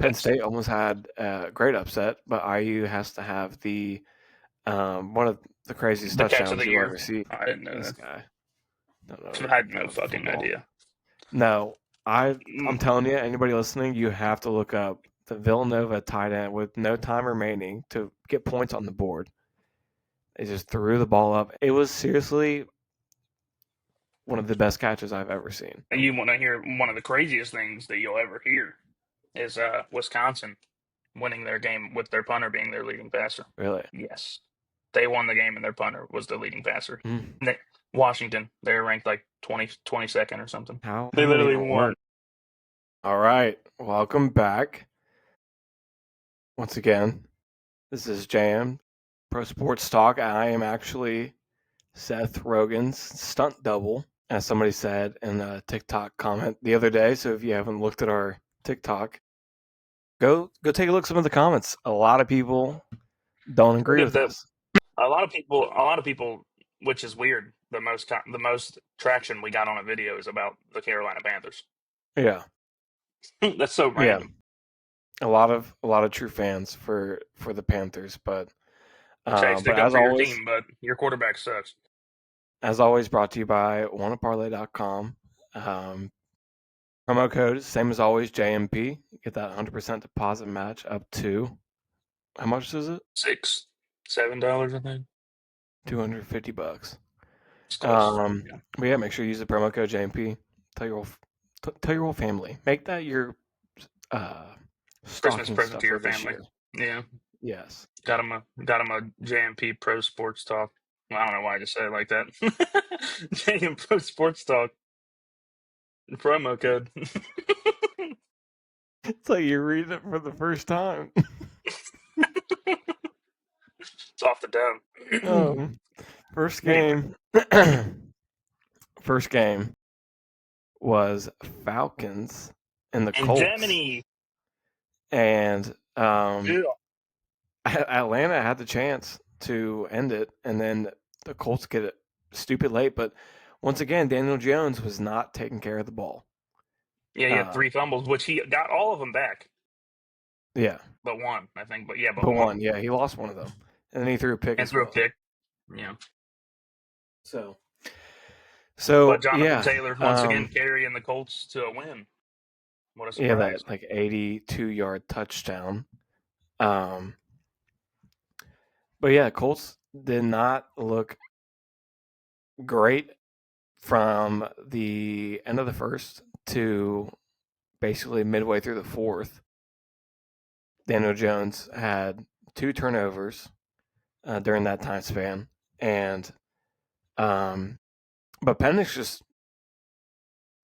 Penn State almost had a great upset, but IU has to have the one of the craziest The catch of touchdowns the you'll year. ever see. I didn't know This that. guy. I had no Don't know fucking football. idea. No, I'm telling you, anybody listening, you have to look up the Villanova tight end with no time remaining to get points on the board. They just threw the ball up. It was seriously one of the best catches I've ever seen. And you want to hear one of the craziest things that you'll ever hear is Wisconsin winning their game with their punter being their leading passer. Really? Yes. They won the game and their punter was the leading passer. Mm. Washington, they're ranked like 22nd or something. How They that literally even won. work? All right, welcome back. Once again, this is JM Pro Sports Talk. I am actually Seth Rogen's stunt double, as somebody said in a TikTok comment the other day. So if you haven't looked at our TikTok, go take a look at some of the comments. A lot of people don't agree with us. A lot of people, which is weird. The most traction we got on a video is about the Carolina Panthers. Yeah, That's so random. A lot of true fans for the Panthers, but Stick up as for your always, team, but your quarterback sucks. as always, brought to you by wannaparlay.com. Promo code, same as always, JMP. Get that 100% deposit match up to, how much is it? $6, $7, I think. $250. It's close. But yeah, make sure you use the promo code JMP. Tell your whole family. Make that your Christmas stocking present to your stuffer this family. year. Yeah. Yes. Got him a JMP Pro Sports Talk. Well, I don't know why I just said it like that. JM Pro Sports Talk. Promo code. It's like you're reading it for the first time. It's off the dome. First game. First game was Falcons and the Colts. Germany. And Yeah. Atlanta had the chance to end it, and then the Colts get it stupid late. But once again, Daniel Jones was not taking care of the ball. Yeah, he had 3 fumbles, which he got all of them back. Yeah. But one, I think. But one. Yeah, he lost one of them. And then he threw a pick as well. A pick. Yeah. So but Jonathan Taylor once again carrying the Colts to a win. What a surprise. Yeah, that like 82-yard touchdown. But yeah, Colts did not look great from the end of the first to basically midway through the fourth. Daniel Jones had 2 turnovers during that time span, and but Penix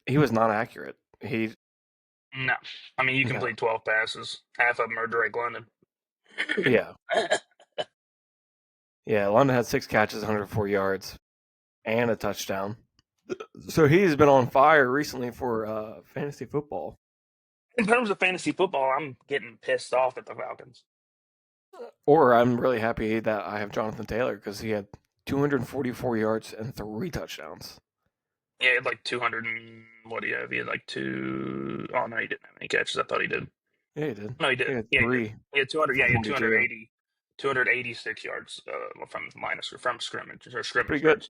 he was not accurate. No, I mean you complete 12 passes, half of them are Drake London. Yeah. Yeah, London had 6 catches, 104 yards, and a touchdown. So he's been on fire recently for fantasy football. In terms of fantasy football, I'm getting pissed off at the Falcons. Or I'm really happy that I have Jonathan Taylor because he had 244 yards and 3 touchdowns. Yeah, he had like 200 and what do you have? He had like 2. Oh no, he didn't have any catches. I thought he did. Yeah, he did. No, he did. He had 3. He had 200. Yeah, he had 280. 286 yards from scrimmage or scrimmage. Pretty good.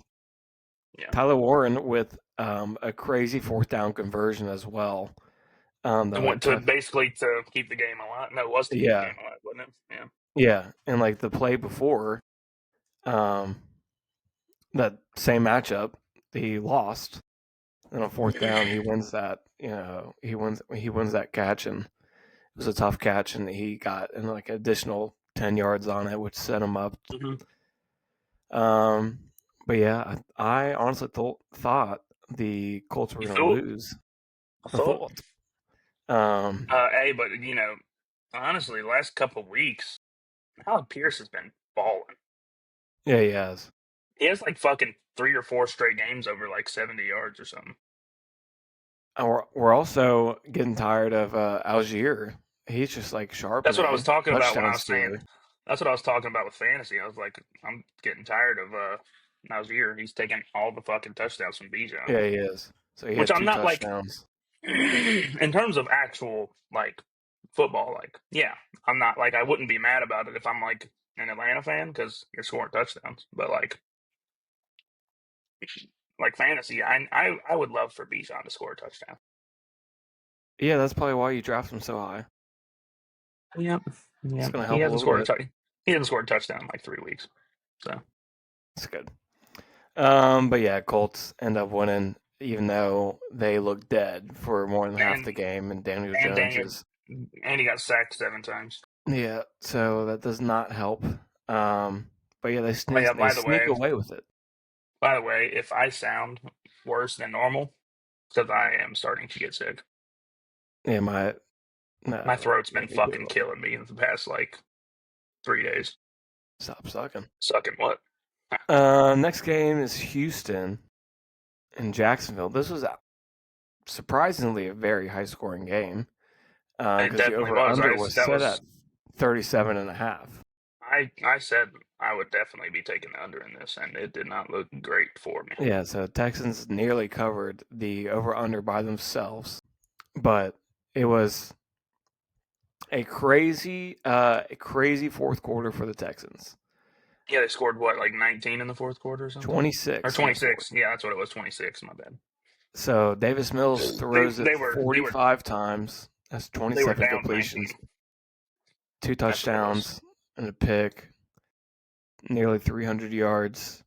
Yeah. Tyler Warren with a crazy 4th down conversion as well. Basically to keep the game alive. No, it was to keep the game alive, wasn't it? Yeah. Yeah, and like the play before, that same matchup, he lost. And on 4th down, he wins that. He wins that catch, and it was a tough catch, and he got like additional 10 yards on it, which set him up. Mm-hmm. But yeah, I honestly thought the Colts were going to lose. I thought. Hey, but honestly, the last couple of weeks, Alec Pierce has been balling. Yeah, he has. He has like fucking 3 or 4 straight games over like 70 yards or something. We're also getting tired of Algier. He's just like sharp. That's what I was talking about when I was saying. That's what I was talking about with fantasy. I was like, I'm getting tired of Algier. He's taking all the fucking touchdowns from Bijan. Yeah, he is. So he which had I'm 2 not touchdowns. Like. In terms of actual like football, like, yeah, I'm not like I wouldn't be mad about it if I'm like an Atlanta fan because you're scoring touchdowns. But like fantasy, I would love for Bijan to score a touchdown. Yeah, that's probably why you draft him so high. Yep. It's Yeah. going to He help a hasn't little scored a bit. he hasn't scored a touchdown in like 3 weeks. So It's good. But yeah, Colts end up winning, even though they look dead for more than half and the game. And Daniel and Jones Daniel is, and he got sacked 7 times. yeah, so that does not help. But yeah, Oh, yeah, they sneak away with it. by the way, if I sound worse than normal, because I am starting to get sick. Yeah, My throat's yeah, been me too a fucking little bit. killing me in the past like 3 days. Stop sucking. Sucking what? Next game is Houston and Jacksonville. This was surprisingly a very high scoring game It because the definitely over was. under was That set was at 37 and a half. I said I would definitely be taking the under in this, and it did not look great for me. Yeah, so Texans nearly covered the over under by themselves, but it was a crazy fourth quarter for the Texans. Yeah, they scored what, like 19 in the fourth quarter or something, or 26 in the fourth. 26. Yeah, that's what it was. 26. My bad. So Davis Mills throws it They were 45 times. That's they were 27 down completions, 19. 2 That's what it was. touchdowns, and a pick, nearly 300 yards.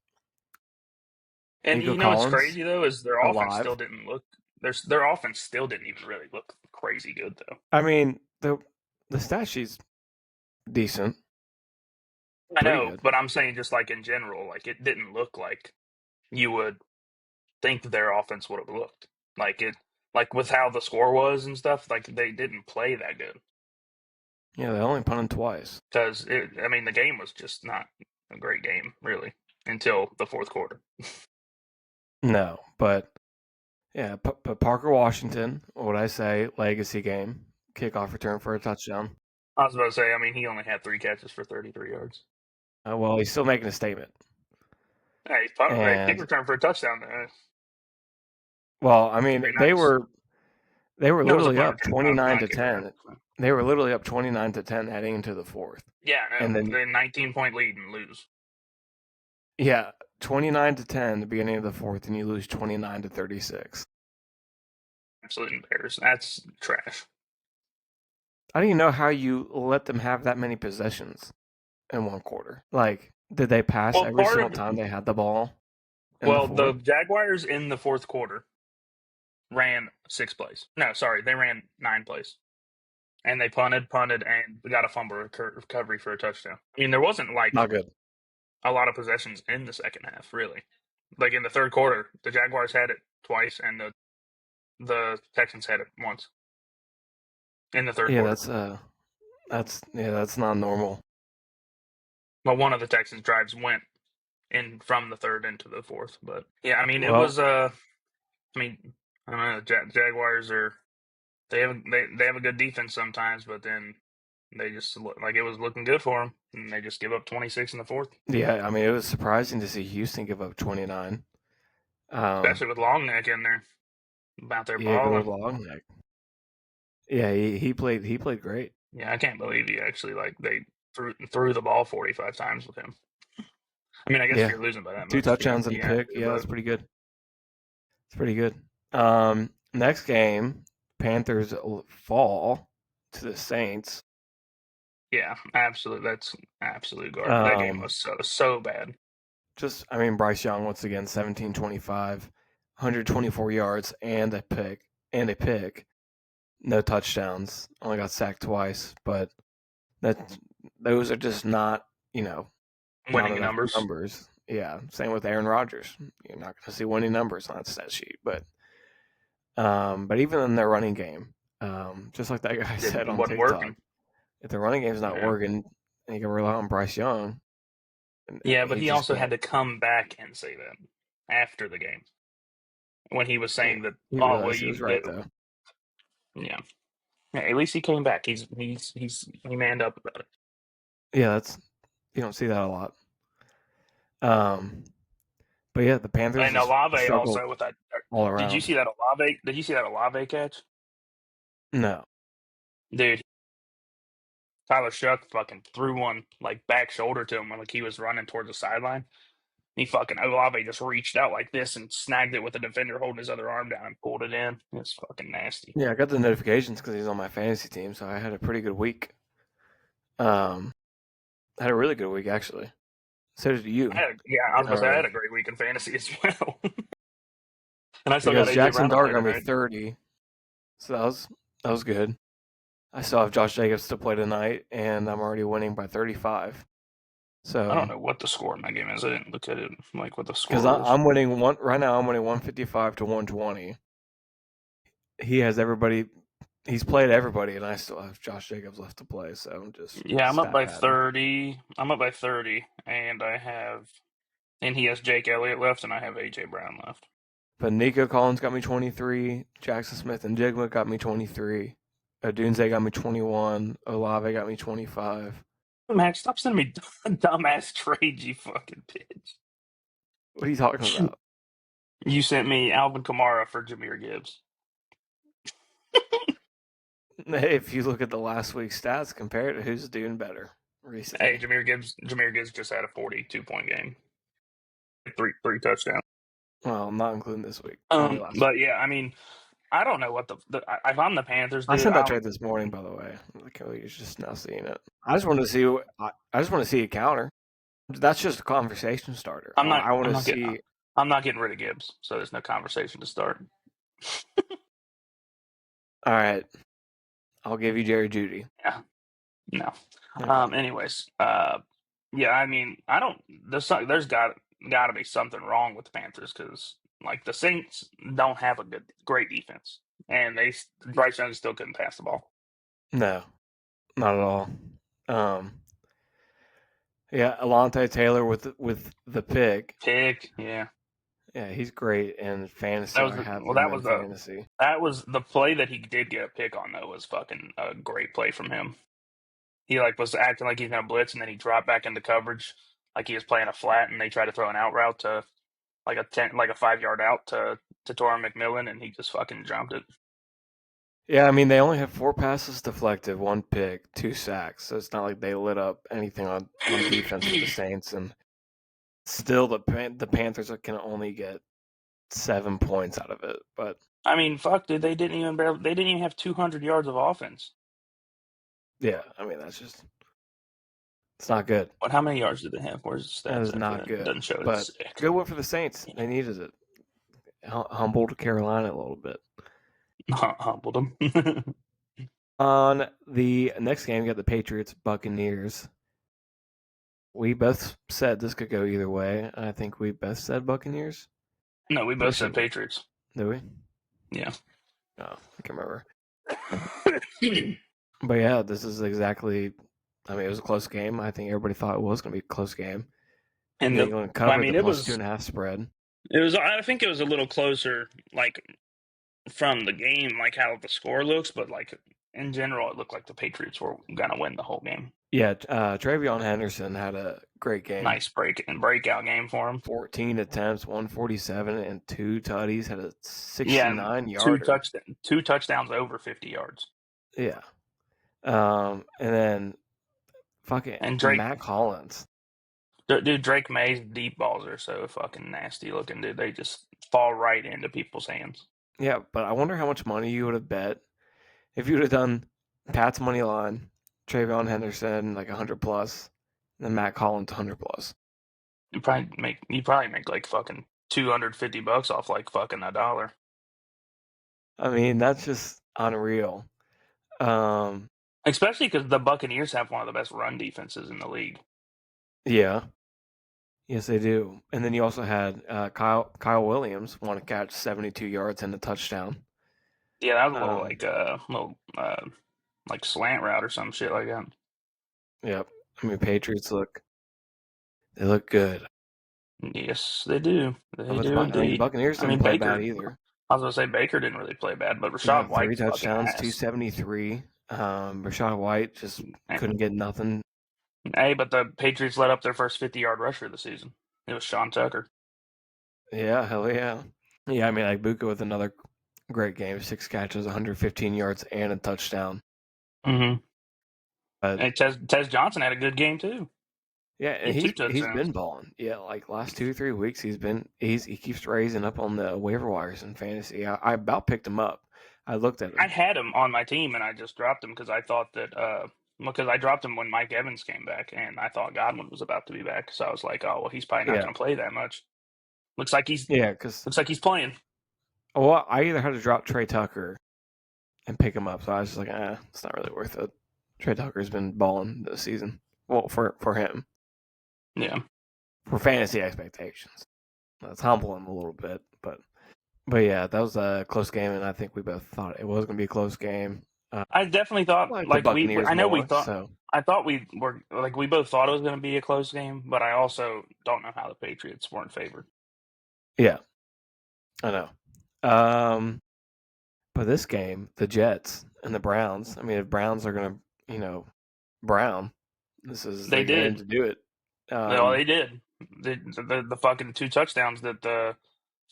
And Nico you know what's Collins crazy though is their offense still alive. didn't look. Their offense still didn't even really look crazy good though. I mean, the stat sheet's decent, I pretty know, good. but I'm saying just like in general, like it didn't look like you would think their offense would have looked like it, like with how the score was and stuff. Like they didn't play that good Yeah, they only punted twice. because I mean, the game was just not a great game really until the fourth quarter. No, but yeah, but Parker Washington, what would I say, legacy game, kickoff return for a touchdown. I was about to say, I mean, he only had 3 catches for 33 yards. Well, he's still making a statement. Hey, kick And return for a touchdown. well, I mean, Very nice. they were No, it was a literally punt up return, not 29 a to kick return. 10. They were literally up 29 to 10 heading into the fourth. Yeah, And no, then the 19-point lead and lose. yeah, 29 to 10 the beginning of the fourth, and you lose 29 to 36. Absolute embarrassment. That's trash. I don't even know how you let them have that many possessions in one quarter. Like, did they pass Well, every single time they had the ball in the the fourth? Jaguars in the fourth quarter ran 6 plays. No, sorry, they ran 9 plays. And they punted, and got a fumble recovery for a touchdown. I mean, there wasn't like Not good. a lot of possessions in the second half, really. Like in the third quarter, the Jaguars had it twice, and the Texans had it once in the third Yeah, quarter. that's not normal. But one of the Texans' drives went in from the third into the fourth. But yeah, I mean, it Well, was. I mean, I don't know. Jaguars are they have a good defense sometimes, but then they just look like it was looking good for them, and they just give up 26 in the fourth. yeah, I mean, it was surprising to see Houston give up 29. Especially with Longneck in there, about their Yeah, good old balling. long neck. Yeah, he played great. Yeah, I can't believe he actually like they threw the ball 45 times with him. I mean, I guess if Yeah, you're losing by that 2 much, touchdowns and a you have pick. to. Yeah, But that's pretty good. It's pretty good. Next game, Panthers fall to the Saints. yeah, absolute. That's absolute garbage. That game Um, was so bad. I mean, Bryce Young once again, 17-25, 124 yards and a pick. No touchdowns. Only got sacked twice, but that those are just not, not Winning enough numbers. numbers. Yeah, same with Aaron Rodgers. You're not going to see winning numbers on that stat sheet, but even in their running game, just like that guy It said on wasn't TikTok, working. if the running game's not Yeah. working and you can rely on Bryce Young, and Yeah, but he he just also had can't. to come back and say that after the game when he was Yeah, saying that. he Oh well, realized he was right though. yeah. Yeah, at least he came back. He manned up about it. Yeah, you don't see that a lot. Um, but yeah, the Panthers And just Olave struggled also with that. all Did you around. see that Olave? Did you see that Olave catch, No, dude? Tyler Shuck fucking threw one like back shoulder to him when like he was running towards the sideline. He fucking Olave just reached out like this and snagged it with the defender holding his other arm down and pulled it in. It's fucking nasty. Yeah, I got the notifications because he's on my fantasy team, so I had a pretty good week. I had a really good week actually. So did you? I was gonna say I had a great week in fantasy as well. And I still got Because AJ Jackson Brown to Dart play got me tonight. 30, so that was good. I still have Josh Jacobs to play tonight, and I'm already winning by 35. So I don't know what the score in that game is. I didn't look at it like what the because score was. I'm winning right now. I'm winning 155 to 120. He has everybody. He's played everybody, and I still have Josh Jacobs left to play. So I'm just Yeah, I'm up stat by padding. 30. I'm up by 30, and he has Jake Elliott left, and I have AJ Brown left. But Nico Collins got me 23. Jackson Smith and Jigma got me 23. Odunze got me 21. Olave got me 25. Max, stop sending me dumbass trades, you fucking bitch. What are you talking about? You sent me Alvin Kamara for Jahmyr Gibbs. If you look at the last week's stats, compare it to who's doing better recently. Hey, Jahmyr Gibbs just had a 42-point game, three touchdowns. Well, I'm not including this week. Only last But week. yeah, I mean, I don't know what if I'm the Panthers, I dude. sent that trade this morning, by the way. You're just now seeing it. I just want to see. I just want to see a counter. That's just a conversation starter. I want to see. I'm not getting rid of Gibbs, so there's no conversation to start. All right, I'll give you Jerry Jeudy. Yeah, no. Okay. Anyways, yeah, I mean, I don't. There's got to be something wrong with the Panthers because like the Saints don't have a great defense, and Bryce Young still couldn't pass the ball. No, not at all. Yeah, Alontae Taylor with the pick. Yeah. Yeah, he's great in fantasy. I have him in fantasy. That was the play that he did get a pick on though was fucking a great play from him. He like was acting like he's gonna blitz and then he dropped back into coverage like he was playing a flat and they tried to throw an out route to like a 5-yard out to Torrin McMillan and he just fucking jumped it. Yeah, I mean they only have 4 passes deflected, 1 pick, 2 sacks. So it's not like they lit up anything on defense for the Saints, and still the Panthers can only get 7 points out of it. But I mean, fuck, dude, they didn't even have 200 yards of offense. yeah, I mean that's just it's not good. What? How many yards did they have? Where's the stats? That is not good. It doesn't show. But It's sick. good one for the Saints. They needed it. Humbled Carolina a little bit. Humbled them. On the next game, we got the Patriots Buccaneers. We both said this could go either way. I think we both said Buccaneers. No, we both said Patriots. Did we? Yeah. Oh, I can't remember. But yeah, this is exactly. I mean, it was a close game. I think everybody thought it was going to be a close game. And New England covered the it plus was 2.5 spread. It was. I think it was a little closer, like from the game, like how the score looks, but like in general, it looked like the Patriots were gonna win the whole game. Yeah, Travion Henderson had a great game. Nice breakout game for him. 14 attempts, 147, and 2 tutties. Had a 69-yarder. Two touchdowns over 50 yards. Yeah. And then fucking Matt Collins. Dude, Drake May's deep balls are so fucking nasty looking, dude. They just fall right into people's hands. Yeah, but I wonder how much money you would have bet if you would have done Pat's money line, Travion Henderson like 100 plus, and then Matt Collins 100 plus. You probably make like fucking $250 off like fucking $1. I mean, that's just unreal. Especially because the Buccaneers have one of the best run defenses in the league. Yeah. Yes, they do. And then you also had Kyle Williams want to catch 72 yards and a touchdown. Yeah, that was a little like slant route or some shit like that. Yep. I mean, Patriots look good. Yes, they do. They do indeed. The Buccaneers didn't play bad either. I was gonna say Baker didn't really play bad, but Rashad White 3 touchdowns, 273. Rashad White just couldn't get nothing. Hey, but the Patriots let up their first 50-yard rusher of the season. It was Sean Tucker. Yeah, hell yeah. Yeah, I mean, like Buka with another great game, 6 catches, 115 yards, and a touchdown. Mm-hmm. And Tez Johnson had a good game too. Yeah, He and had 2 he's touchdowns. been balling. Yeah, like last 2 or 3 weeks, he keeps raising up on the waiver wires in fantasy. I about picked him up. I looked at I him. had him on my team, and I just dropped him because I thought that because I dropped him when Mike Evans came back, and I thought Godwin was about to be back, so I was like, oh well, he's probably not Yeah, going to play that much. Looks like he's yeah, because looks like he's playing. well, I either had to drop Trey Tucker and pick him up, so I was just like, it's not really worth it. Trey Tucker's been balling this season. Well, for him, Yeah, for fantasy expectations, let's humble him a little bit, but yeah, that was a close game, and I think we both thought it was going to be a close game. I definitely thought Like the like Buccaneers I know we more, thought. so I thought we were like we both thought it was going to be a close game, but I also don't know how the Patriots weren't favored. yeah, I know. But this game, the Jets and the Browns. I mean, if Browns are going to, Brown, this is They the game did. to do it. Well, they did. The fucking 2 touchdowns that the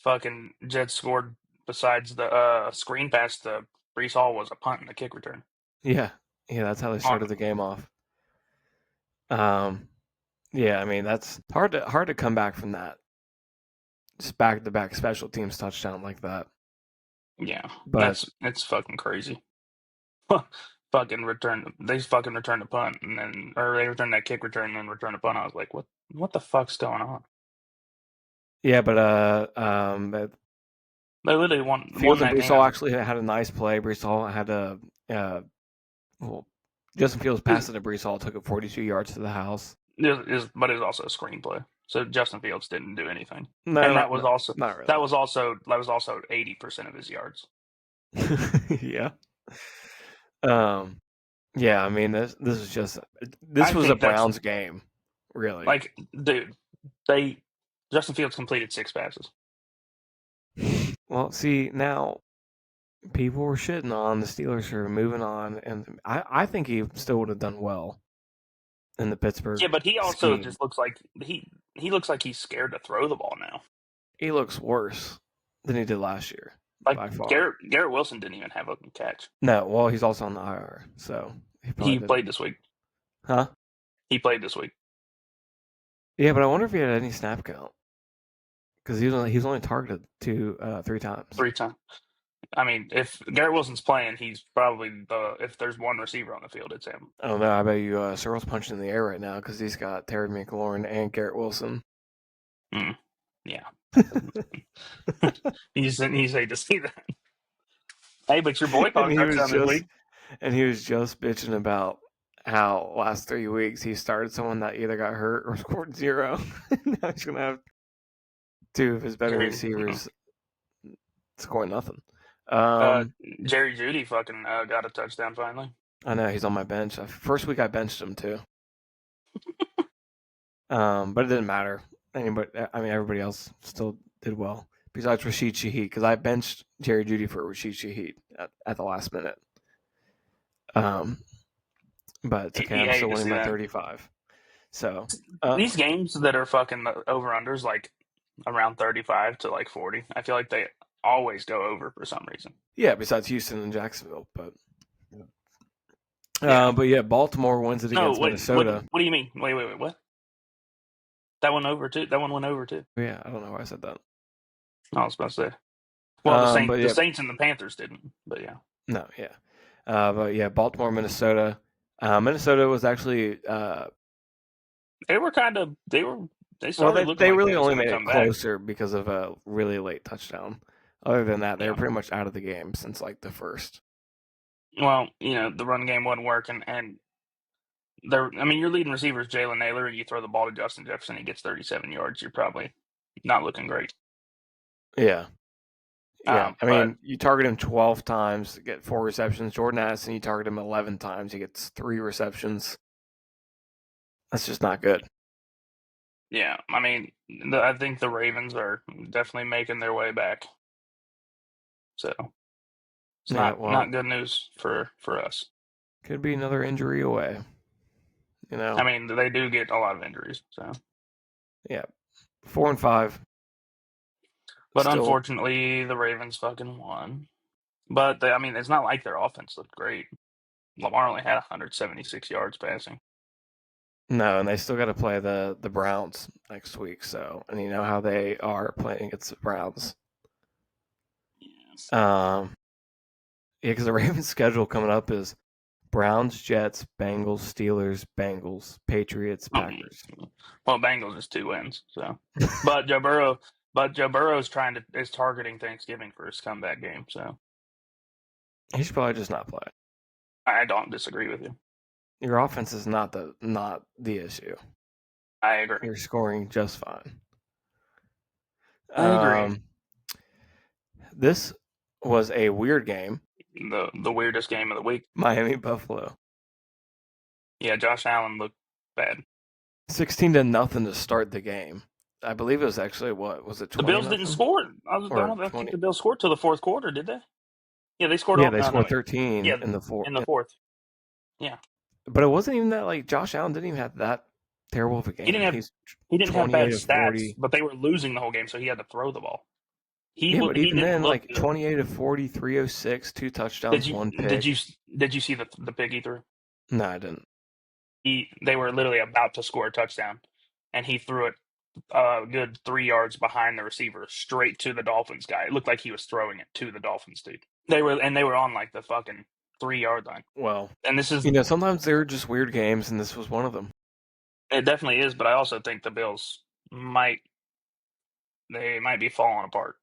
fucking Jets scored besides the screen pass to Brees Hall was a punt and a kick return. Yeah, yeah, that's how they On started the game off. Yeah, I mean that's hard to come back from that. Just back to back special teams touchdown like that. yeah, But it's fucking crazy. fucking return. They fucking returned a punt and then or they returned that kick return and then returned a punt. I was like, what the fuck's going on? yeah, but They literally won Fields and that Brees game Hall as actually had a nice play. Brees Hall had uh, well, Justin Fields passed it to Brees Hall, took it 42 yards to the house. but it was also a screenplay. So Justin Fields didn't do anything, No, and not really. that was also 80% of his yards. Yeah. Um, yeah, I mean this I was a think that's Browns game, really. like, dude, they Justin Fields completed 6 passes. Well, see, now people were shitting on the Steelers for moving on, and I think he still would have done well in the Pittsburgh Yeah, but he also scheme. just looks like he looks like he's scared to throw the ball now. He looks worse than he did last year Like by far. Garrett Wilson didn't even have a catch. No, well, he's also on the IR, so he probably He didn't. played this week. Huh? He played this week Yeah, but I wonder if he had any snap count because he was only targeted 3 times. 3 times. I mean, if Garrett Wilson's playing, he's probably if there's one receiver on the field, it's him. I don't know. I bet you Searle's punching in the air right now because he's got Terry McLaurin and Garrett Wilson. Yeah. He's hate to see that. Hey, but your boy caught and a he was touchdown this just week. and he was just bitching about how last 3 weeks he started someone that either got hurt or scored 0. Now he's gonna have 2 of his better receivers scoring nothing. Jerry Jeudy fucking got a touchdown finally. I know he's on my bench. First week I benched him too. But it didn't matter. Everybody else still did well besides Rashid Shaheed because I benched Jerry Jeudy for Rashid Shaheed at the last minute. But it's okay. You I'm hate still to winning see by that. 35. So These games that are fucking over unders like around 35 to like 40, I feel like they always go over for some reason. yeah, besides Houston and Jacksonville, but Yeah. but yeah, Baltimore wins it No, against wait, Minnesota. what do you mean? Wait, what? That one over too. That one went over too. Yeah, I don't know why I said that. I was about to say. Well, But the yeah, Saints and the Panthers didn't, but yeah. no, yeah, but yeah, Baltimore, Minnesota. Minnesota was actually They were kind of they started looking they like really they was only going to made it come back. closer because of a really late touchdown. Other than that, they were Yeah. pretty much out of the game since like the first. Well, the run game wasn't working, and your leading receiver is Jalen Naylor, and you throw the ball to Justin Jefferson, he gets 37 yards. You're probably not looking great. Yeah, yeah. But You target him 12 times, get 4 receptions. Jordan Addison, you target him 11 times, he gets 3 receptions. That's just not good. yeah, I think the Ravens are definitely making their way back. So it's Yeah, not good news for us. could be another injury away. They do get a lot of injuries, so. Yeah, 4-5. But Still, unfortunately, the Ravens fucking won. But it's not like their offense looked great. Lamar only had 176 yards passing. No, and they still got to play the Browns next week. So, and you know how they are playing against the Browns. Yes. Yeah, because the Ravens' schedule coming up is Browns, Jets, Bengals, Steelers, Bengals, Patriots, Packers. Well, Bengals is 2 wins. So, but Joe Burrow is targeting Thanksgiving for his comeback game. So He should probably just not play. I don't disagree with you. Your offense is not the issue. I agree. You're scoring just fine. I agree. This was a weird game. The weirdest game of the week. Miami Buffalo. Yeah, Josh Allen looked bad. 16-0 to start the game. I believe it was actually what was it? 20 The Bills didn't score. I don't think 20. the Bills scored till the fourth quarter, did they? Yeah, they scored. Yeah, they scored 13 Yeah, in the fourth. in the fourth. Yeah, But it wasn't even that like Josh Allen didn't even have that terrible of a game. he didn't have bad stats, 40. but they were losing the whole game, so he had to throw the ball. He But even didn't then, look like good. 28-40, 306, 2 touchdowns, 1 pick. Did you see the pick he threw? No, I didn't. They were literally about to score a touchdown, and he threw it a good 3 yards behind the receiver, straight to the Dolphins guy. It looked like he was throwing it to the Dolphins dude. They were on like the fucking 3-yard line. Well, and this is sometimes they're just weird games, and this was one of them. It definitely is, but I also think the Bills might be falling apart.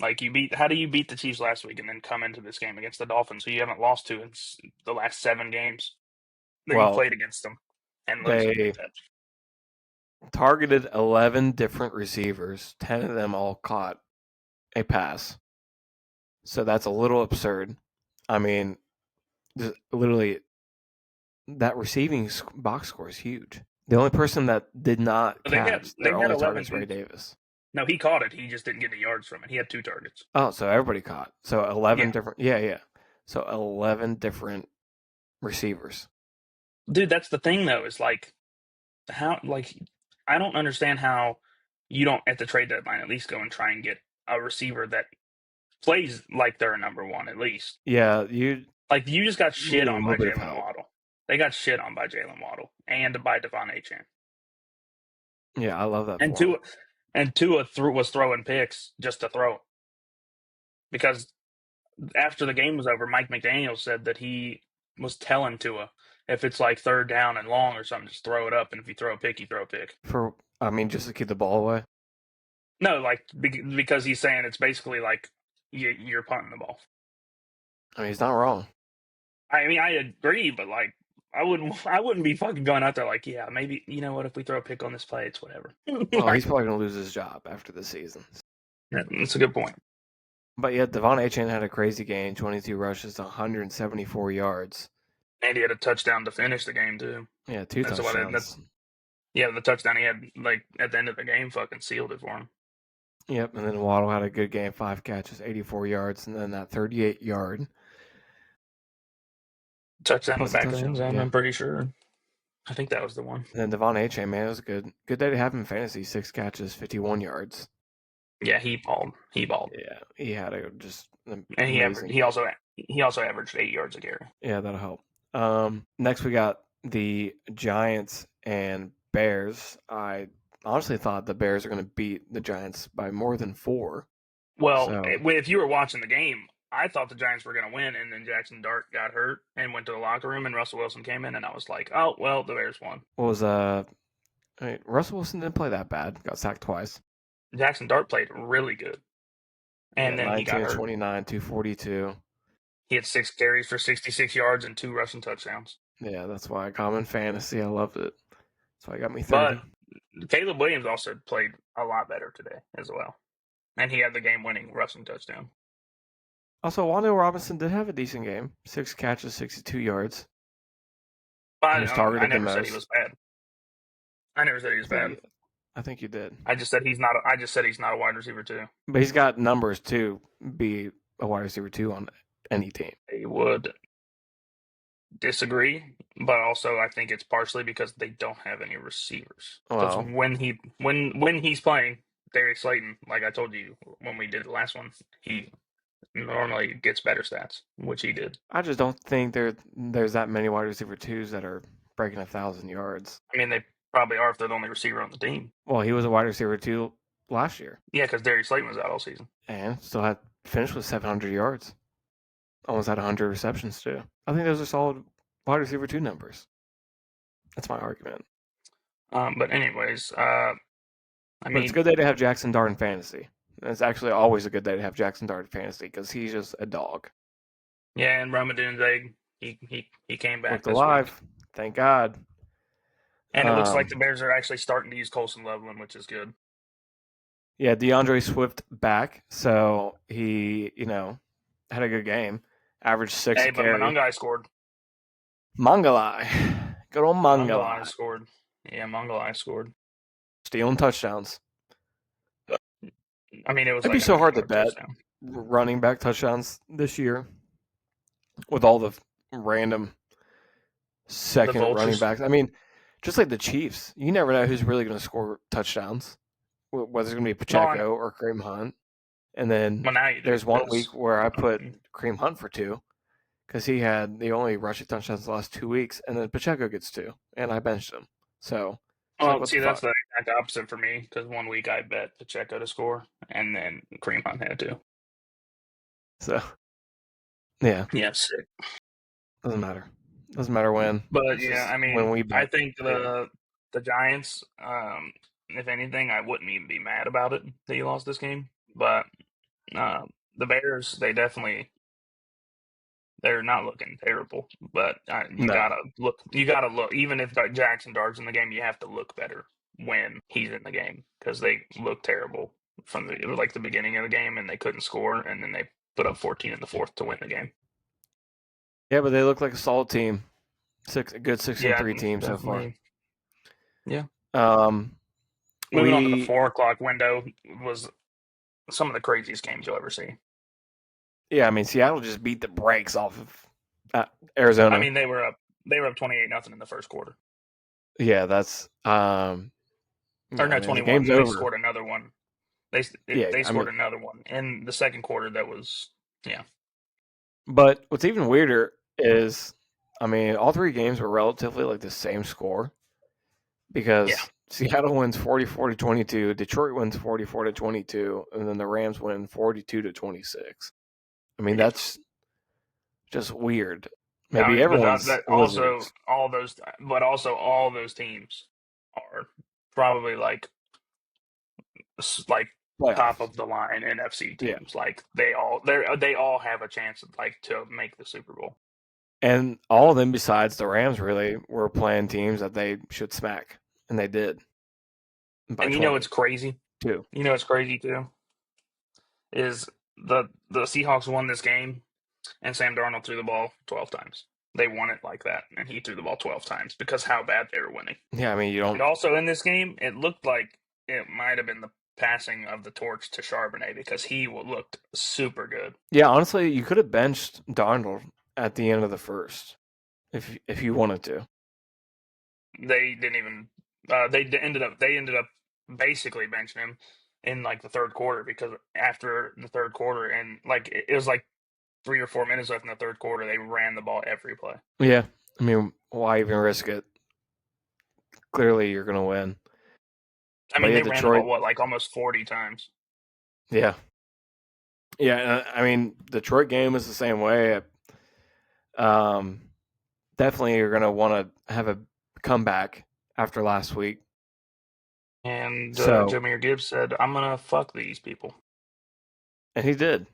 Like how do you beat the Chiefs last week and then come into this game against the Dolphins, who you haven't lost to in the last 7 games that you played against them, and lose? They targeted 11 different receivers. 10 of them all caught a pass. So that's a little absurd. I mean, literally, that receiving box score is huge. The only person that did not catch their only target is Ray Davis. No, he caught it. He just didn't get any yards from it. He had 2 targets. Oh, so everybody caught. So 11 different. Yeah. So 11 different receivers. Dude, that's the thing though. Is like how I don't understand how you don't at the trade deadline at least go and try and get a receiver that plays like they're a number 1 at least. Yeah, you just got shit on by Jalen help. Waddle. They got shit on by Jalen Waddle and by Devon Achane. Yeah, I love that. And Tua was throwing picks just to throw. Because after the game was over, Mike McDaniel said that he was telling Tua, if it's like 3rd down and long or something, just throw it up. And if you throw a pick, you throw a pick. Just to keep the ball away? No, because he's saying it's basically like you're punting the ball. I mean, he's not wrong. I mean, I agree, but like, I wouldn't be fucking going out there like, yeah, maybe, you know what, if we throw a pick on this play, it's whatever. Well, he's probably going to lose his job after the season. Yeah, that's a good point. But yeah, Devon Achane had a crazy game, 22 rushes, 174 yards. And he had a touchdown to finish the game, too. Yeah, 2 touchdowns. The touchdown he had, like, at the end of the game fucking sealed it for him. Yep, and then Waddle had a good game, 5 catches, 84 yards, and then that 38-yard touchdown in the back of the end zone, I'm pretty sure. I think that was the one. And then Devon Achane, man, it was a good day to have him in fantasy. 6 catches, 51 yards. Yeah, he balled. Yeah, he had a just and he also averaged 8 yards a carry. Yeah, that'll help. Next we got the Giants and Bears. I honestly thought the Bears are going to beat the Giants by more than 4. Well, if you were watching the game, I thought the Giants were going to win, and then Jackson Dart got hurt and went to the locker room, and Russell Wilson came in, and I was like, oh, well, the Bears won. Russell Wilson didn't play that bad. Got sacked twice. Jackson Dart played really good. And then he got hurt. 29, 242. He had 6 carries for 66 yards and 2 rushing touchdowns. Yeah, that's why I got him in fantasy. I loved it. That's why I got me 30. But Caleb Williams also played a lot better today as well. And he had the game-winning rushing touchdown. Also, Wan'Dale Robinson did have a decent game. 6 catches, 62 yards. I never said he was bad. I never said he was bad. I think you did. I just said he's not a wide receiver too. But he's got numbers to be a wide receiver too on any team. I would disagree, but also I think it's partially because they don't have any receivers. Well, when he's playing Darius Slayton, like I told you when we did the last one, he normally gets better stats, which he did. I just don't think there's that many wide receiver twos that are breaking 1,000 yards. I mean, they probably are if they're the only receiver on the team. Well, he was a wide receiver two last year, Yeah, because Darius Slayton was out all season. and still had finished with 700 yards. Almost had 100 receptions too. I think those are solid wide receiver two numbers. That's my argument. But anyways, I But it's a mean, good day to have Jackson Dart in fantasy. It's actually always a good day to have Jackson Dart in fantasy because he's just a dog. yeah, and Ramadan Egg, he came back Looked this week. alive. Thank God. And it looks like the Bears are actually starting to use Colson Loveland, which is good. Yeah, DeAndre Swift back, so he, had a good game. Averaged 6 Hey, a but carry. Monangai scored. Mangalai. Good old Mongalai Mangalai. scored. Yeah, Mongalai scored. Stealing touchdowns. I mean, it was It'd be like a so hard to 9-yard bet touchdown. running back touchdowns this year with all the random second running vultures. backs. I mean, just like the Chiefs, you never know who's really going to score touchdowns, whether it's going to be Pacheco or Kareem Hunt. And then Well, now you do. there's one week where I put Kareem Hunt for 2 because he had the only rushing touchdowns the last 2 weeks, and then Pacheco gets 2, and I benched him. So, Well, what see, the that's fuck? the exact opposite for me because 1 week I bet Pacheco to score, and then Kareem Hunt had to. So, yeah, Yeah, sick. doesn't matter. Doesn't matter when. But It's yeah, just I when mean, we I bet. think the Giants, if anything, I wouldn't even be mad about it that you lost this game. But uh, the Bears, they're not looking terrible. But you No. gotta look. You gotta look. Even if Jackson Dart's in the game, you have to look better when he's in the game because they look terrible from the beginning of the game, and they couldn't score, and then they put up 14 in the fourth to win the game. Yeah, but they look like a solid team. A good 6-3 Yeah, team so far. definitely. Yeah. Um, Moving on to the we 4 o'clock window was some of the craziest games you'll ever see. yeah, I mean Seattle just beat the brakes off of Arizona. I mean, they were up 28-0 in the first quarter. Yeah, that's Or I no, mean the 21. game's Then they over. scored another one. They Yeah, they I mean, scored another one in the second quarter. That was yeah. but what's even weirder is, I mean, all 3 games were relatively like the same score Yeah. because Seattle wins 44-22, Detroit wins 44-22, and then the Rams win 42-26. I mean, Yeah. that's just weird. I Maybe mean, but everyone's that also losers. all those teams are probably like top Playoffs. of the line NFC Yeah. teams. Like they all have a chance to make the Super Bowl. And all of them besides the Rams really were playing teams that they should smack. And they did. By And 20 it's crazy. too. It's crazy too. Is the Seahawks won this game and Sam Darnold threw the ball 12 times. They won it like that, and he threw the ball 12 times because how bad they were winning. Yeah, I mean you And don't also in this game, it looked like it might have been the passing of the torch to Charbonnet because he looked super good. Yeah, honestly, you could have benched Darnold at the end of the first if you wanted to. They didn't even. They ended up basically benching him in like the third quarter because after the third quarter and like it was like 3 or 4 minutes left in the third quarter, they ran the ball every play. Yeah. I mean, why even risk it? Clearly you're gonna win. I But mean, yeah, they ran the ball Detroit. like almost 40 times. Yeah. Yeah, I mean, Detroit game was the same way. Um, definitely you're going to want to have a comeback after last week. And So, Jameer Gibbs said, "I'm gonna fuck these people." and he did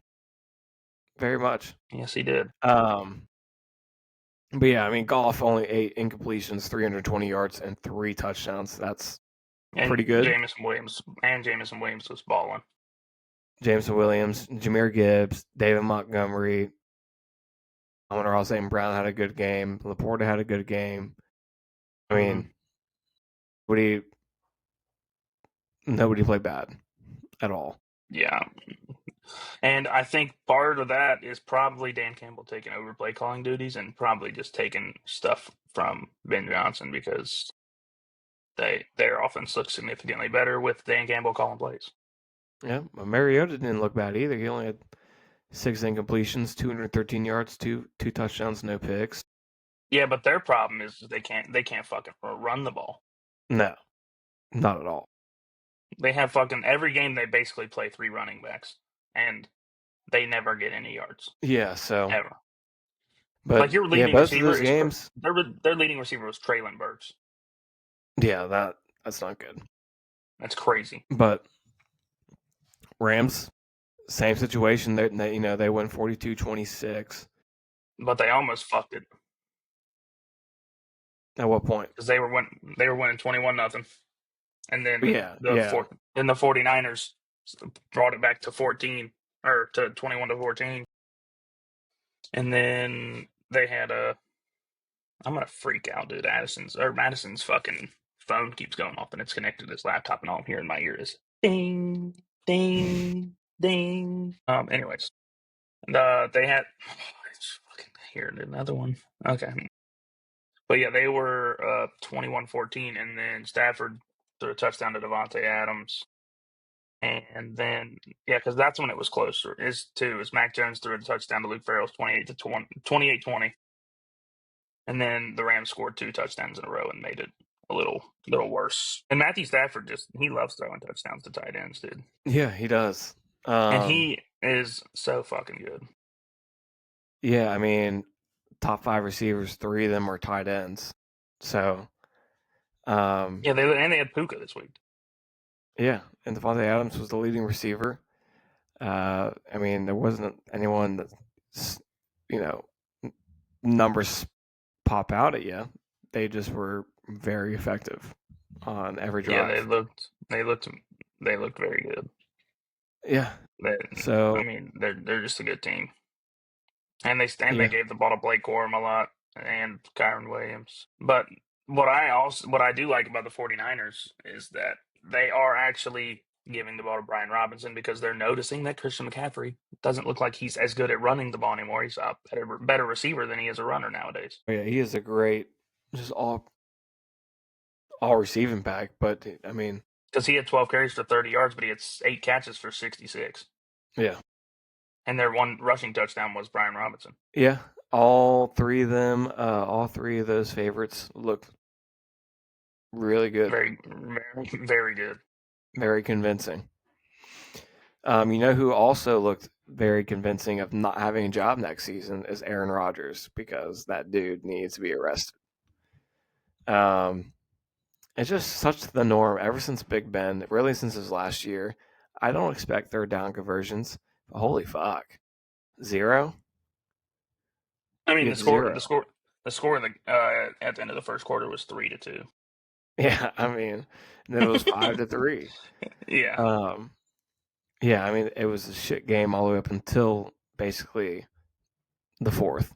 very much. Yes, he did. But yeah, I mean, Goff only 8 incompletions, 320 yards, and 3 touchdowns. That's And pretty good. Jameson Williams was balling. Jameson Williams, Jameer Gibbs, David Montgomery, Amon-Ra St. Brown had a good game. Laporta had a good game. I mean, nobody played bad at all. Yeah. And I think part of that is probably Dan Campbell taking over play calling duties and probably just taking stuff from Ben Johnson because their offense looks significantly better with Dan Campbell calling plays. Yeah, Mariota didn't look bad either. He only had 6 incompletions, 213 yards, two touchdowns, no picks. Yeah, but their problem is they can't fucking run the ball. No, not at all. They have fucking every game they basically play 3 running backs, and they never get any yards Yeah, so ever. but Like your yeah, leading both of receiver those is games. their leading receiver was Traylon Burks. Yeah, that's not good. That's crazy. But Rams, same situation. They win 42-26. But they almost fucked it At what point? because they were winning 21-0, and then Yeah, yeah. the 49ers brought it back to 14 or to 21-14, and then they had a. I'm gonna freak out, dude. Madison's fucking phone keeps going off, and it's connected to his laptop, and all I'm hearing in my ear is ding, ding, ding. Anyways, they had. I just fucking hearing another one. Okay, but yeah, they were 21-14, and then Stafford threw a touchdown to Devontae Adams, and then yeah, because that's when it was closer. Is Mac Jones threw a touchdown to Luke Farrell's 28-20. And then the Rams scored 2 touchdowns in a row and made it a little worse. And Matthew Stafford he loves throwing touchdowns to tight ends, dude. Yeah, he does. And he is so fucking good. Yeah, I mean, top 5 receivers, 3 of them are tight ends. So, Yeah, they had Puka this week. yeah, and Devontae Adams was the leading receiver. I mean, there wasn't anyone that, numbers pop out at you. They just were very effective on every drive. Yeah, they looked very good. Yeah. I mean, they're just a good team. And they gave the ball to Blake Corum a lot and Kyron Williams. But what I do like about the 49ers is that they are actually giving the ball to Brian Robinson because they're noticing that Christian McCaffrey doesn't look like he's as good at running the ball anymore. He's a better receiver than he is a runner nowadays. Yeah, he is a great, just all receiving back. But I mean, because he had 12 carries for 30 yards, but he had 8 catches for 66. Yeah. And their one rushing touchdown was Brian Robinson. Yeah, all 3 of them, all 3 of those favorites looked really good. Very, very, very good. Very convincing. You know who also looked very convincing of not having a job next season is Aaron Rodgers, because that dude needs to be arrested. It's just such the norm ever since Big Ben, really since his last year. I don't expect third down conversions, but holy fuck, 0. I mean, the score Zero. at the end of the first quarter was 3-2. Yeah, I mean, then it was 5-3. Yeah. Yeah, I mean, it was a shit game all the way up until basically the 4th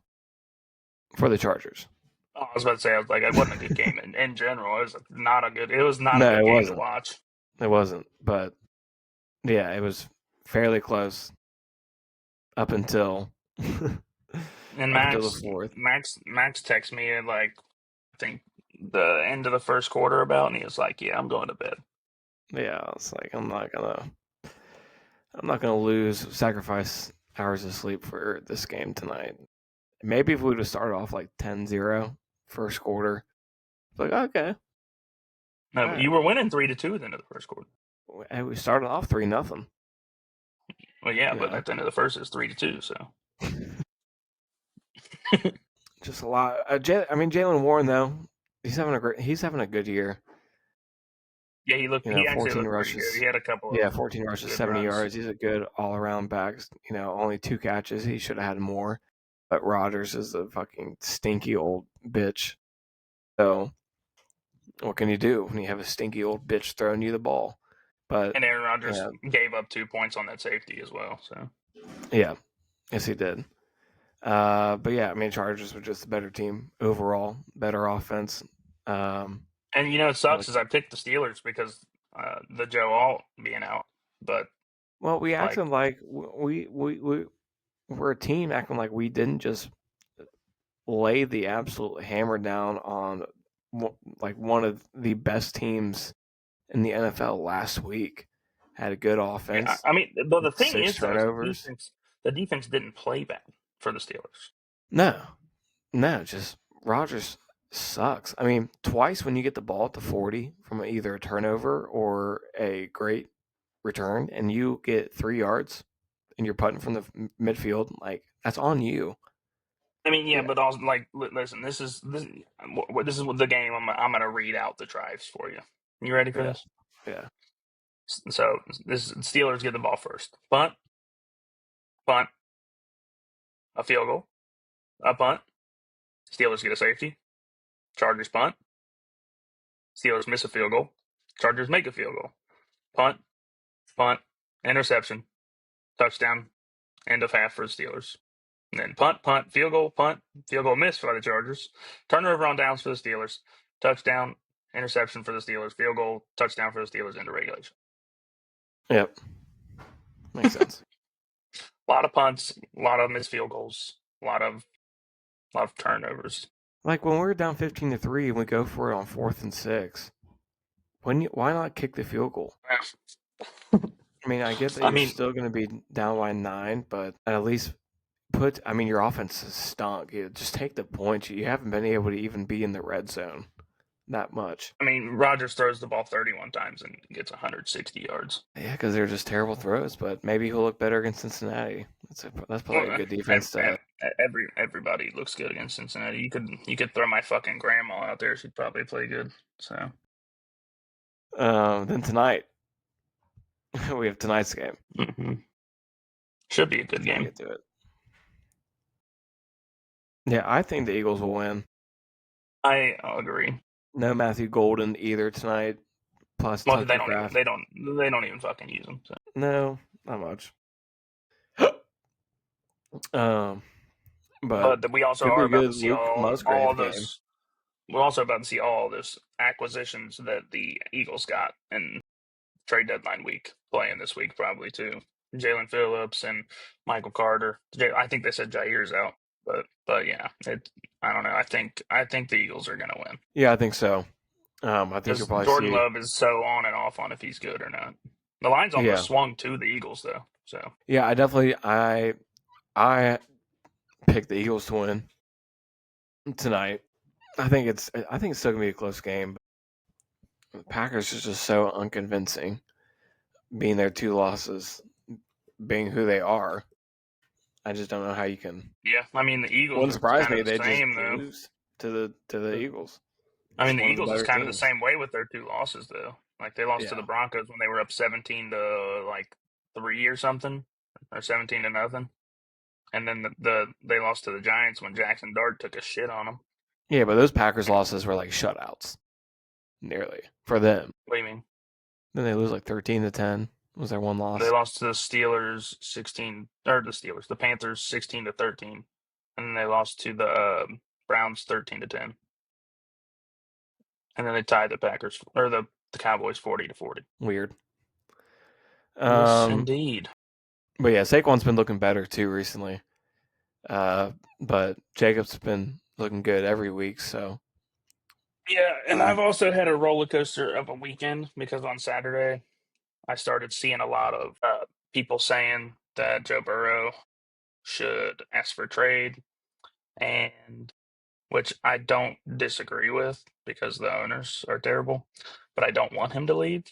for the Chargers. I was about to say, it wasn't a good game in general. It was not a good game wasn't. to watch. It wasn't, but yeah, it was fairly close up until and until the 4th. Max texted me at I think the end of the first quarter and he was like, "Yeah, I'm going to bed." Yeah, it's like I'm not gonna sacrifice hours of sleep for this game tonight. Maybe if we would have started off 10-0 first quarter, it's okay. No, right. You were winning 3-2 at the end of the first quarter. And we started off 3-0. Well, yeah, but at the end of the first, it's 3-2. So just a lot. Jaylen Warren though, he's having a good year. Yeah, he 14 rushes. He had a couple. 14 rushes, 70 yards. He's a good all-around back. Only 2 catches. He should have had more. But Rodgers is a fucking stinky old bitch. So what can you do when you have a stinky old bitch throwing you the ball? And Aaron Rodgers gave up 2 points on that safety as well. So yeah, yes he did. But yeah, Chargers were just a better team overall, better offense. And it sucks is I picked the Steelers because the Joe Alt being out. But we acted like we're a team acting like we didn't just lay the absolute hammer down on one of the best teams in the NFL last week. Had a good offense. Yeah, the thing is, turnovers. the defense didn't play bad for the Steelers. No, just Rodgers sucks. I mean, twice when you get the ball at the 40 from either a turnover or a great return, and you get 3 yards, and you're putting from the midfield, like that's on you. I mean, yeah, Yeah, but also like, listen, this is the game. I'm gonna read out the drives for you. You ready for yeah, this? yeah. So this Steelers get the ball first. Punt, punt, a field goal, a punt. Steelers get a safety. Chargers punt. Steelers miss a field goal. Chargers make a field goal. Punt, punt, interception, touchdown, end of half for the Steelers. And then punt, field goal miss for the Chargers. Turnover on downs for the Steelers. Touchdown, interception for the Steelers. Field goal, touchdown for the Steelers into regulation. Yep, makes sense. A lot of punts, a lot of missed field goals, a lot of turnovers. Like when we're down 15-3 and we go for it on 4th and 6, why not kick the field goal? I mean, I get that I you're mean, still going to be down by 9, but at least I mean, your offense has stunk. Just take the points. You haven't been able to even be in the red zone that much. Rodgers throws the ball 31 times and gets 160 yards. Yeah, because they're just terrible throws, but maybe he'll look better against Cincinnati. That's Well, probably a good defense to. everybody looks good against Cincinnati. You could throw my fucking grandma out there; she'd probably play good. So Then tonight, we have tonight's game. should be a good Let's not game. get to it. Yeah, I think the Eagles will win. I agree. No Matthew Golden either tonight. Plus Well, Tucker Craft. they don't even fucking use them. So. No, not much. But But we also could be are a about to good see Luke all Musgrave game. this. We're also about to see all this acquisitions that the Eagles got in trade deadline week, playing this week probably too. Jalen Phillips and Michael Carter. I think they said Jair's out, but yeah, I don't know. I think the Eagles are gonna win Yeah, I think so. I think you'll because probably Jordan see. Love is so on and off on if he's good or not. The line's almost Yeah, swung to the Eagles though. So yeah. I picked the Eagles to win tonight. I think it's still gonna be a close game. The Packers is just so unconvincing, being their 2 losses, being who they are. I just don't know how you can. yeah, the Eagles Wouldn't are surprise kind me of if the they just same though. lose to the Eagles. The Just one of the Eagles is better kind of the teams. same way with their 2 losses, though. Like they lost to Yeah, the Broncos when they were up 17 to like 3 or something, or 17 to nothing, and then they lost to the Giants when Jackson Dart took a shit on them. yeah, but those Packers losses were like shutouts, nearly for them. What do you mean? Then they lose like 13-10. Was their one They loss? lost to the Steelers 16, or the Panthers 16 to 13, and then they lost to the Browns 13 to 10, and then they tied the Packers or the Cowboys 40 to 40. Weird. Yes, Um, indeed. but yeah, Saquon's been looking better too recently. But Jacob's been looking good every week. So Yeah, and I've also had a roller coaster of a weekend because on Saturday I started seeing a lot of people saying that Joe Burrow should ask for trade, and which I don't disagree with because the owners are terrible, but I don't want him to leave.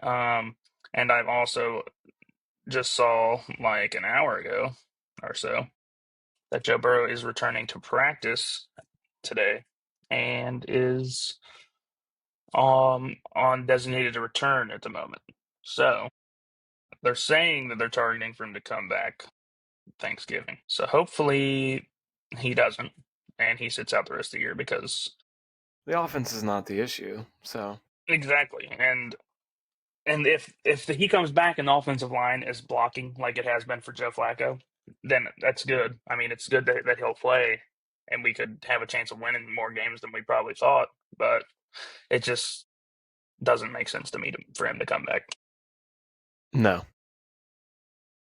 Um, and I've also just saw like an hour ago or so that Joe Burrow is returning to practice today and is on designated to return at the moment. So they're saying that they're targeting for him to come back Thanksgiving. So hopefully he doesn't, and he sits out the rest of the year because the offense is not the issue. So exactly. And if he comes back and the offensive line is blocking like it has been for Joe Flacco, then that's good. It's good that he'll play, and we could have a chance of winning more games than we probably thought. But it just doesn't make sense to me for him to come back. no,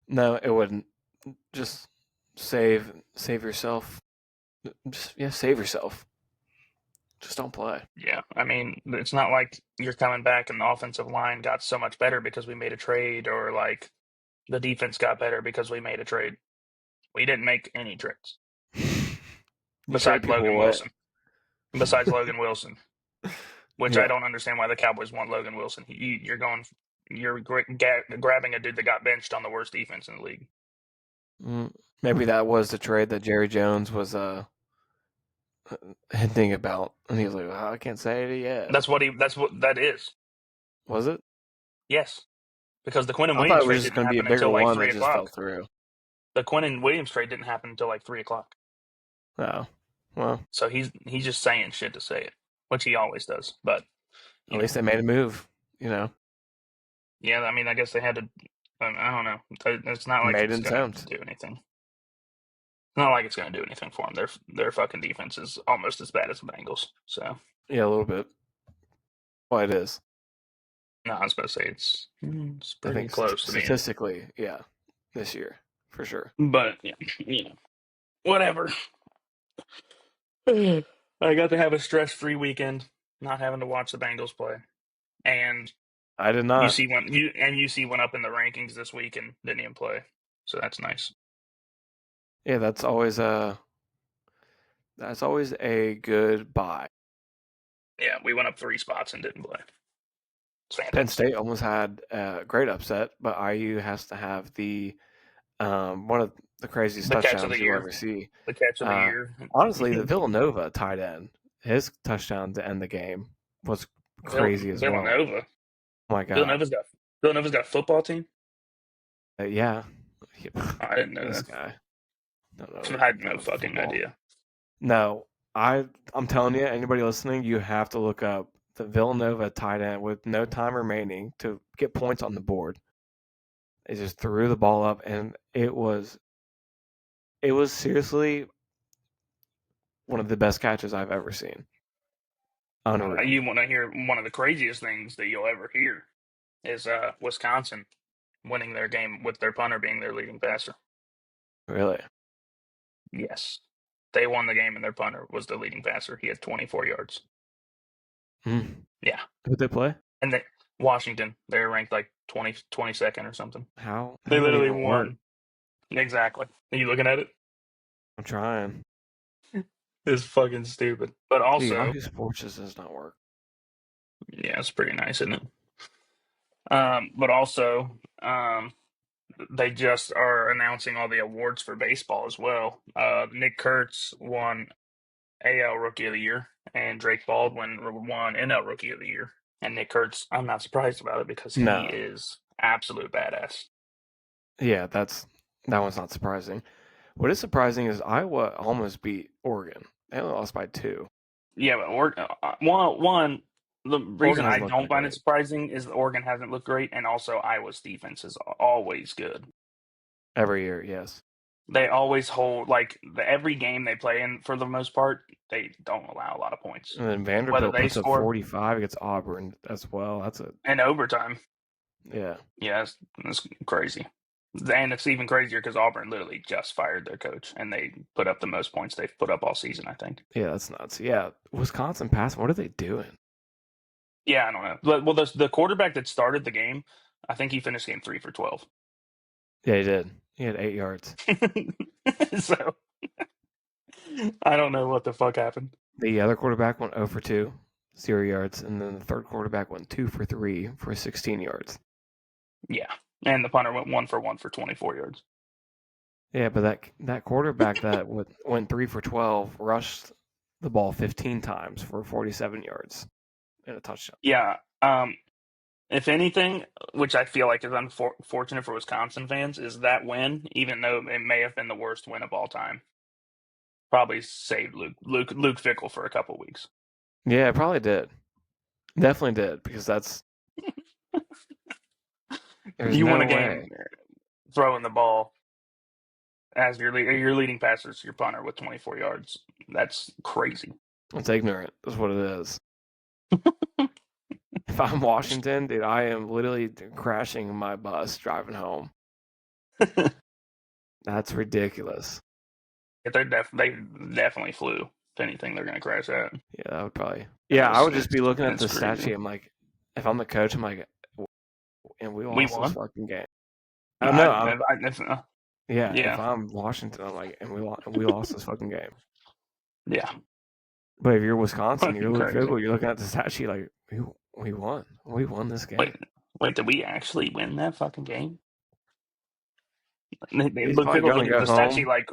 no, it wouldn't. Just save yourself. Save yourself. Just don't play. Yeah, it's not like you're coming back and the offensive line got so much better because we made a trade or like The defense got better because we made a trade. We didn't make any trades You trade besides people Logan away. Wilson. Besides Logan Wilson, which I Yeah. don't understand why the Cowboys want Logan Wilson. You're grabbing a dude that got benched on the worst defense in the league. Maybe that was the trade that Jerry Jones was hinting about, and he was like, well, "I can't say it yet." That's what that is. Was it? Yes, because the Quinn and I thought Williams it was trade just didn't going to be a happen bigger until like one that 3 just fell o'clock. through. The Quinn and Williams trade didn't happen until like 3 o'clock. Oh, well, So he's just saying shit to say it, which he always does. But at least they made a move. You know, yeah, I mean, I guess they had to. I don't know. It's not like made it's an gonna attempt. do anything. It's not like it's gonna do anything for them. Their fucking defense is almost as bad as the Bengals. So Yeah, a little bit. Well, it is. no, I was gonna say it's I pretty think close to being. statistically, yeah, this year for sure. But yeah, whatever. I got to have a stress-free weekend, not having to watch the Bengals play, and I did not. UC went up in the rankings this week and didn't even play, so that's nice. Yeah, that's always a good buy. Yeah, we went up 3 spots and didn't play. Penn State almost had a great upset, but IU has to have the one of the craziest The catch of touchdowns the you'll year. ever see. The catch of the year. Honestly, the Villanova tight end, his touchdown to end the game was crazy as well. Villanova. Oh my god! Villanova's got a football team. Yeah, I didn't know this that. guy. Don't know. I had no fucking idea. No, I'm telling you, anybody listening, you have to look up the Villanova tight end with no time remaining to get points on the board. They just threw the ball up, and it was seriously one of the best catches I've ever seen. Unreal. You want to hear one of the craziest things that you'll ever hear is Wisconsin winning their game with their punter being their leading passer. Really? Yes. They won the game and their punter was the leading passer. He had 24 yards. Yeah. Who'd they play? And Washington, they were ranked like 22nd or something. How They literally won. won. Exactly. Are you looking at it? I'm trying. It's fucking stupid. But also, Yahoo Sports just does not work. Yeah, it's pretty nice, isn't it? But also, they just are announcing all the awards for baseball as well. Nick Kurtz won AL Rookie of the Year, and Drake Baldwin won NL Rookie of the Year. And Nick Kurtz, I'm not surprised about it because he is absolute badass. Yeah, that one's not surprising. What is surprising is Iowa almost beat Oregon. They only lost by 2. Yeah, but the reason I don't find it surprising is that Oregon hasn't looked great, and also Iowa's defense is always good. Every year, yes. They always hold, every game they play in, for the most part, they don't allow a lot of points. And then Vanderbilt puts up 45 against Auburn as well. That's in overtime. Yeah. Yeah, that's crazy. And it's even crazier because Auburn literally just fired their coach, and they put up the most points they've put up all season, I think. Yeah, that's nuts. Yeah, Wisconsin passing. What are they doing? Yeah, I don't know. Well, the quarterback that started the game, I think he finished game 3 for 12. Yeah, he did. He had 8 yards. So, I don't know what the fuck happened. The other quarterback went 0 for 2, 0 yards, and then the third quarterback went 2 for 3 for 16 yards. Yeah, and the punter went 1 for 1 for 24 yards. Yeah, but that quarterback that went 3 for 12 rushed the ball 15 times for 47 yards and a touchdown. Yeah. If anything, which I feel like is unfortunate for Wisconsin fans, is that win, even though it may have been the worst win of all time, probably saved Luke Fickell for a couple weeks. Yeah, it probably did. Definitely did, because that's you won a game throwing the ball as your leading passer, your punter, with 24 yards. That's crazy. It's ignorant. That's what it is. If I'm Washington, dude, I am literally crashing my bus driving home. That's ridiculous. They definitely flew. If anything, they're going to crash that. Yeah, that would probably. Yeah, I would just be looking at the stat sheet. I'm like, if I'm the coach, I'm like, and we lost this fucking game. I know. Yeah. If I'm Washington, I'm like, and we lost this fucking game. Yeah. But if you're Wisconsin, you're Fucking Luke crazy. Fickell, you're looking at the stat sheet like, we won. We won this game. Wait, did we actually win that fucking game? Luke probably Fickell's gonna looking go at the stat home. sheet like,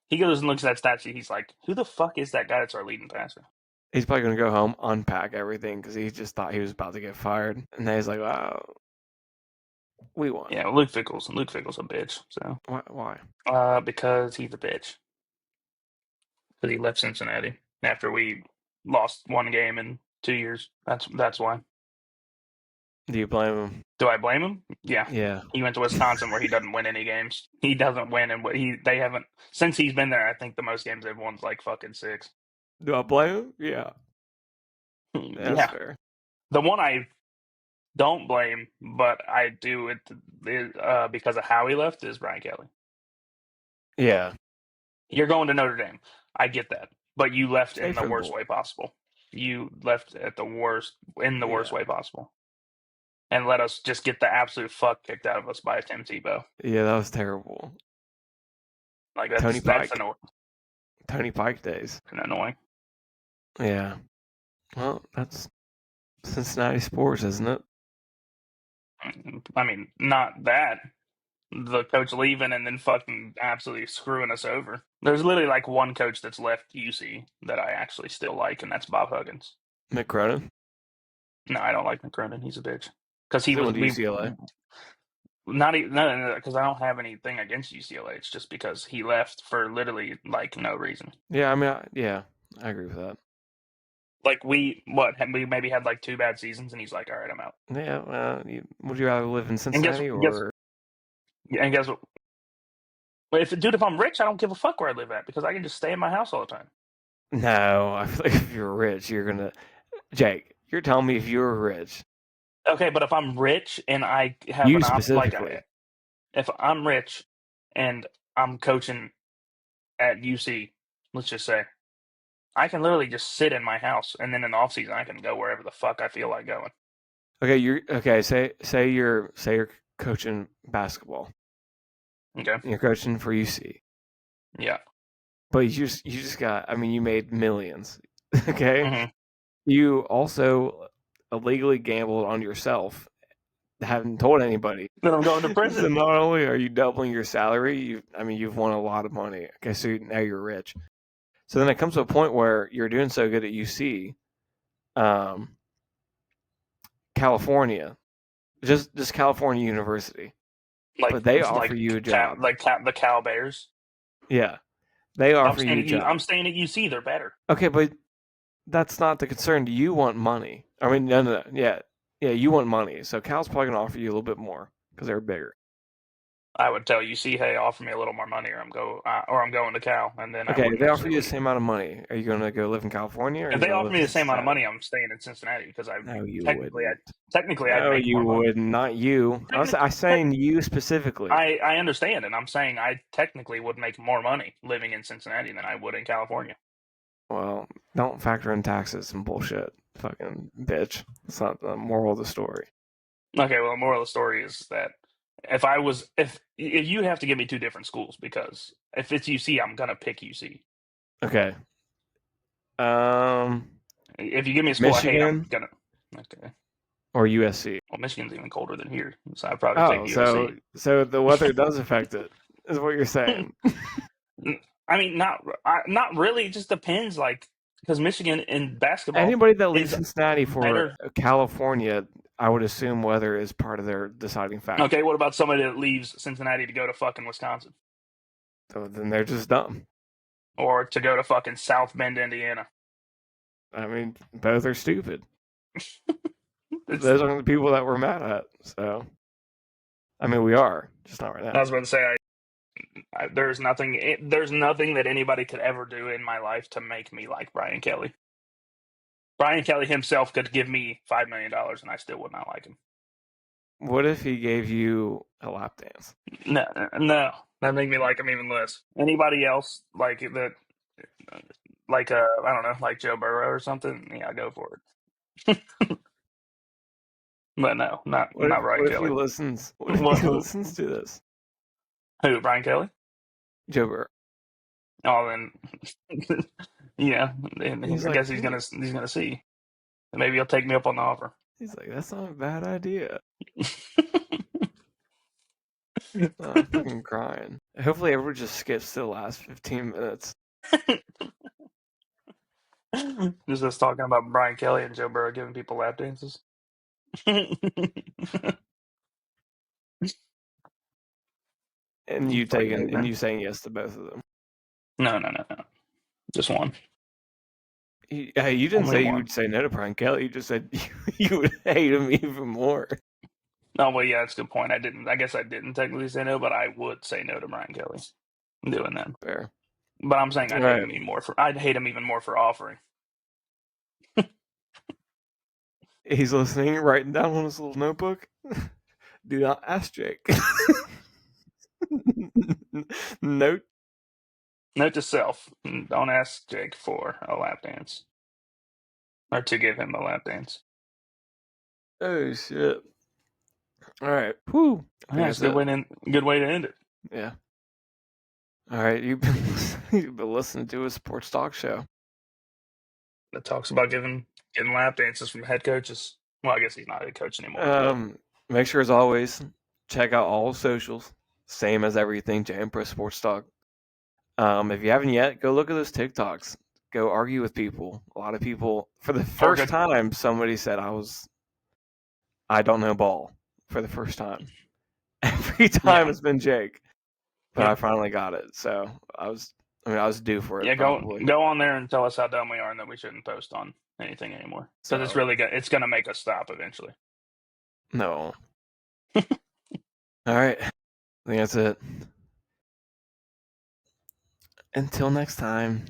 he goes and looks at that stat sheet. He's like, who the fuck is that guy that's our leading passer? He's probably gonna go home, unpack everything because he just thought he was about to get fired, and then he's like, "Wow, we won." Yeah, Luke Fickell's a bitch. So Why? because he's a bitch. Because he left Cincinnati after we lost one game in 2 years. That's why. Do you blame him? Do I blame him? Yeah. Yeah. He went to Wisconsin where he doesn't win any games. He doesn't win, and they haven't since he's been there. I think the most games they've won is like fucking 6. Do I blame him? Yeah. That's Yeah. fair. The one I don't blame, but I do it because of how he left is Brian Kelly. Yeah. You're going to Notre Dame. I get that, but you left Stay in the for the worst boy. way possible. You left at the worst worst Yeah. way possible, and let us just get the absolute fuck kicked out of us by Tim Tebow. Yeah, that was terrible. Like Tony that's Pike. Tony Pike days. annoying. Yeah. Well, that's Cincinnati sports, isn't it? I mean, not that. The coach leaving and then fucking absolutely screwing us over. There's literally like one coach that's left UC that I actually still like, and that's Bob Huggins. Mick Cronin? No, I don't like McCronin. He's a bitch. Because he He was went to UCLA. no, because I don't have anything against UCLA. It's just because he left for literally like no reason. Yeah, I mean, I agree with that. Like we maybe had like 2 bad seasons, and he's like, all right, I'm out. Yeah, would you rather live in Cincinnati or? And guess what? If I'm rich, I don't give a fuck where I live at because I can just stay in my house all the time. No, I feel like if you're rich, you're gonna. Jake, you're telling me if you're rich. Okay, but if I'm rich and I have You an specifically. if I'm rich and I'm coaching at UC, let's just say, I can literally just sit in my house, and then in the off season, I can go wherever the fuck I feel like going. Okay. Say you're coaching basketball. Okay. You're coaching for UC. Yeah. But you just got. I mean, you made millions. Okay. Mm-hmm. You also illegally gambled on yourself. Haven't told anybody. Then I'm going to prison. So not only are you doubling your salary, you've won a lot of money. Okay, so now you're rich. So then it comes to a point where you're doing so good at UC, California, just California University, but they offer you a job. The Cal Bears. Yeah, they offer you a job. I'm staying at UC. They're better. Okay, but that's not the concern. Do you want money? I mean, no. Yeah, you want money. So Cal's probably gonna offer you a little bit more because they're bigger. I would tell UC, hey, offer me a little more money, or I'm going to Cal, and then Okay, if they offer you the same amount of money, are you gonna go live in California? Or if they offer me the same amount of money, I'm staying in Cincinnati because I technically I'd make more money. Wouldn't. Not you. I'm saying you specifically. I understand, and I'm saying I technically would make more money living in Cincinnati than I would in California. Well, don't factor in taxes and bullshit, fucking bitch. It's not the moral of the story. Okay, well, the moral of the story is that if you have to give me 2 different schools, because if it's UC, I'm gonna pick UC. Okay. If you give me a school Michigan, I hate, I'm gonna. Okay. Or USC. Well, Michigan's even colder than here, so I'd probably take USC. So the weather does affect it, is what you're saying. I mean, not really. It just depends, like, because Michigan in basketball. Anybody that leaves Cincinnati for California, I would assume weather is part of their deciding factor. Okay, what about somebody that leaves Cincinnati to go to fucking Wisconsin? So then they're just dumb. Or to go to fucking South Bend, Indiana. I mean, both are stupid. Those are the people that we're mad at. So, I mean, we are just not right now. I was about to say, there's nothing that anybody could ever do in my life to make me like Brian Kelly. Brian Kelly himself could give me $5 million, and I still would not like him. What if he gave you a lap dance? No, that'd make me like him even less. Anybody else like that? Like I don't know, like Joe Burrow or something. Yeah, go for it. But no, not Brian Kelly. What if he listens to this? Who? Brian Kelly? Joe Burrow. Oh, then yeah. He's I like, guess he's gonna see. Maybe he'll take me up on the offer. that's not a bad idea. Oh, I'm fucking crying. Hopefully, everyone just skips to the last 15 minutes. Just us talking about Brian Kelly and Joe Burrow giving people lap dances. And you Fucking taking hate, and man. you saying yes to both of them. No. Just one. Hey, you didn't Only say you one. would say no to Brian Kelly. You just said you would hate him even more. Oh well, yeah, that's a good point. I guess I didn't technically say no, but I would say no to Brian Kelly. I'm doing that. Fair. But I'm saying All right. I'd hate him even more for offering. He's listening, writing down on his little notebook. Do not ask Jake. Note. Note to self: don't ask Jake for a lap dance or to give him a lap dance. Oh shit. All right. Whew. I think Yeah, it's that's it. a good way to end it. Yeah. All right. You've been listening to a sports talk show. That talks about getting lap dances from head coaches. Well, I guess he's not a head coach anymore, but Make sure as always, check out all socials. Same as everything, Jam Pro Sports Talk. If you haven't yet, go look at those TikToks. Go argue with people. A lot of people, for the or first good. time, somebody said I don't know ball for the first time. Every time Yeah, it's been Jake, but I yep. finally got it. So I was due for it Yeah, probably. go on there and tell us how dumb we are and that we shouldn't post on anything anymore because So it's gonna make us stop eventually. no. All right, I think that's it. Until next time.